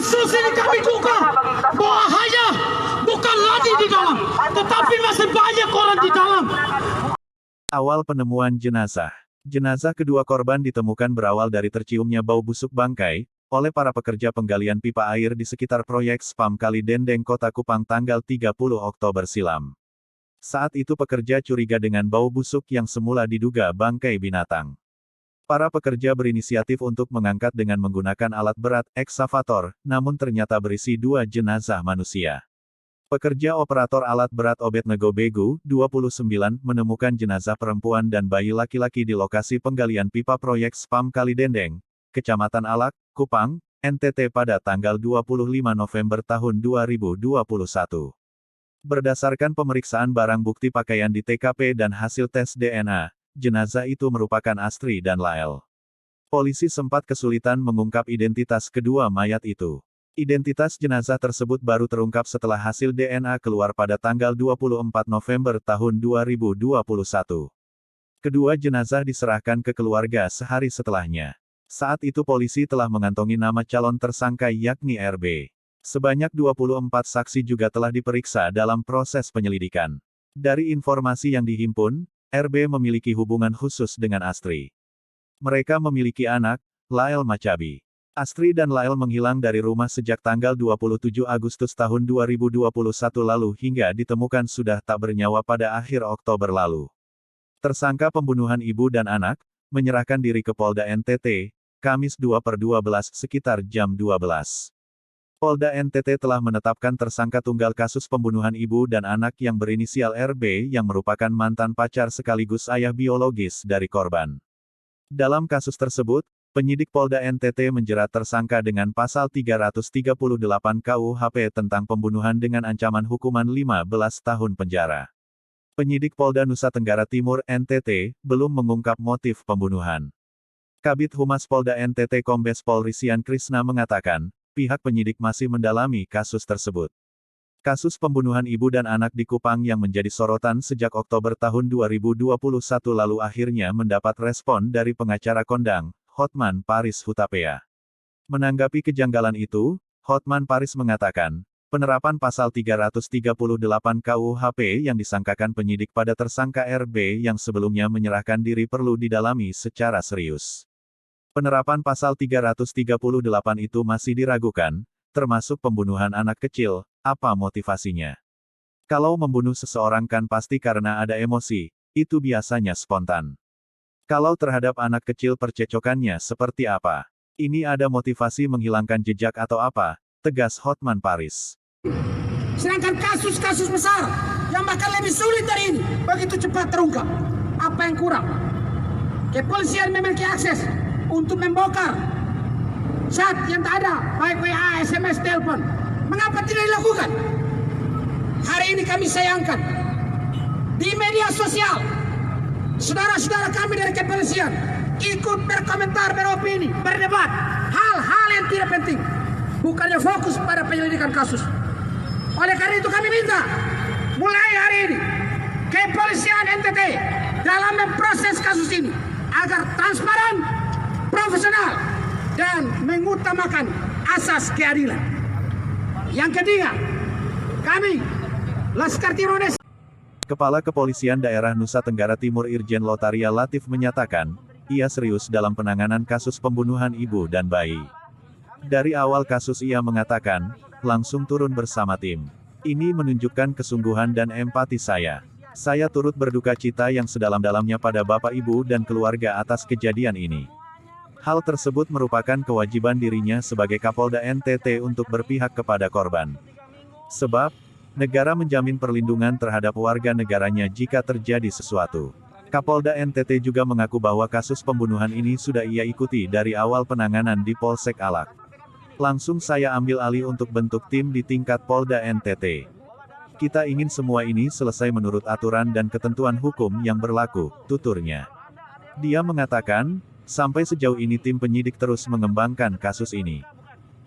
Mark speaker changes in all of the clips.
Speaker 1: Kasus ini kami duga bahaya bukan lagi di dalam, tetapi masih banyak orang di dalam.
Speaker 2: Awal penemuan jenazah. Jenazah kedua korban ditemukan berawal dari terciumnya bau busuk bangkai oleh para pekerja penggalian pipa air di sekitar proyek spam Kali Dendeng Kota Kupang tanggal 30 Oktober silam. Saat itu pekerja curiga dengan bau busuk yang semula diduga bangkai binatang. Para pekerja berinisiatif untuk mengangkat dengan menggunakan alat berat, eksavator, namun ternyata berisi 2 jenazah manusia. Pekerja operator alat berat Obed Nego Begu, 29, menemukan jenazah perempuan dan bayi laki-laki di lokasi penggalian pipa proyek spam Kali Dendeng, Kecamatan Alak, Kupang, NTT pada tanggal 25 November tahun 2021. Berdasarkan pemeriksaan barang bukti pakaian di TKP dan hasil tes DNA, jenazah itu merupakan Astri dan Lael. Polisi sempat kesulitan mengungkap identitas kedua mayat itu. Identitas jenazah tersebut baru terungkap setelah hasil DNA keluar pada tanggal 24 November tahun 2021. Kedua jenazah diserahkan ke keluarga sehari setelahnya. Saat itu polisi telah mengantongi nama calon tersangka yakni RB. Sebanyak 24 saksi juga telah diperiksa dalam proses penyelidikan. Dari informasi yang dihimpun, RB memiliki hubungan khusus dengan Astri. Mereka memiliki anak, Lael Macabi. Astri dan Lael menghilang dari rumah sejak tanggal 27 Agustus tahun 2021 lalu hingga ditemukan sudah tak bernyawa pada akhir Oktober lalu. Tersangka pembunuhan ibu dan anak, menyerahkan diri ke Polda NTT, Kamis 2/12 sekitar jam 12. Polda NTT telah menetapkan tersangka tunggal kasus pembunuhan ibu dan anak yang berinisial RB yang merupakan mantan pacar sekaligus ayah biologis dari korban. Dalam kasus tersebut, penyidik Polda NTT menjerat tersangka dengan pasal 338 KUHP tentang pembunuhan dengan ancaman hukuman 15 tahun penjara. Penyidik Polda Nusa Tenggara Timur NTT belum mengungkap motif pembunuhan. Kabid Humas Polda NTT Kombes Pol Risian Krisna mengatakan, pihak penyidik masih mendalami kasus tersebut. Kasus pembunuhan ibu dan anak di Kupang yang menjadi sorotan sejak Oktober tahun 2021 lalu akhirnya mendapat respon dari pengacara kondang, Hotman Paris Hutapea. Menanggapi kejanggalan itu, Hotman Paris mengatakan, penerapan pasal 338 KUHP yang disangkakan penyidik pada tersangka RB yang sebelumnya menyerahkan diri perlu didalami secara serius. Penerapan pasal 338 itu masih diragukan, termasuk pembunuhan anak kecil, apa motivasinya? Kalau membunuh seseorang kan pasti karena ada emosi, itu biasanya spontan. Kalau terhadap anak kecil percecokannya seperti apa? Ini ada motivasi menghilangkan jejak atau apa? Tegas Hotman Paris.
Speaker 1: Sedangkan kasus-kasus besar yang bahkan lebih sulit dari ini begitu cepat terungkap. Apa yang kurang? Kepolisian memiliki akses untuk membongkar chat yang tak ada, baik WA, SMS, telepon. Mengapa tidak dilakukan? Hari ini kami sayangkan di media sosial, saudara-saudara kami dari kepolisian ikut berkomentar, beropini, berdebat hal-hal yang tidak penting, bukannya fokus pada penyelidikan kasus. Oleh karena itu kami minta mulai hari ini kepolisian NTT dalam memproses kasus ini agar transparan, profesional, dan mengutamakan asas keadilan. Yang ketiga, kami Laskar Timur-Leste.
Speaker 2: Kepala Kepolisian Daerah Nusa Tenggara Timur Irjen Lotaria Latif menyatakan, ia serius dalam penanganan kasus pembunuhan ibu dan bayi. Dari awal kasus ia mengatakan, langsung turun bersama tim. Ini menunjukkan kesungguhan dan empati saya. Saya turut berduka cita yang sedalam-dalamnya pada Bapak Ibu dan keluarga atas kejadian ini. Hal tersebut merupakan kewajiban dirinya sebagai Kapolda NTT untuk berpihak kepada korban. Sebab, negara menjamin perlindungan terhadap warga negaranya jika terjadi sesuatu. Kapolda NTT juga mengaku bahwa kasus pembunuhan ini sudah ia ikuti dari awal penanganan di Polsek Alak. Langsung saya ambil alih untuk bentuk tim di tingkat Polda NTT. Kita ingin semua ini selesai menurut aturan dan ketentuan hukum yang berlaku, tuturnya. Dia mengatakan, sampai sejauh ini tim penyidik terus mengembangkan kasus ini.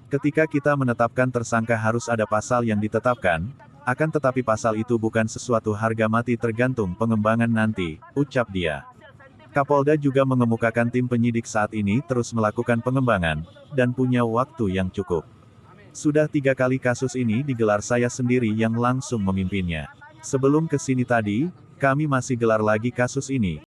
Speaker 2: Ketika kita menetapkan tersangka harus ada pasal yang ditetapkan, akan tetapi pasal itu bukan sesuatu harga mati tergantung pengembangan nanti, ucap dia. Kapolda juga mengemukakan tim penyidik saat ini terus melakukan pengembangan, dan punya waktu yang cukup. Sudah 3 kali kasus ini digelar, saya sendiri yang langsung memimpinnya. Sebelum ke sini tadi, kami masih gelar lagi kasus ini,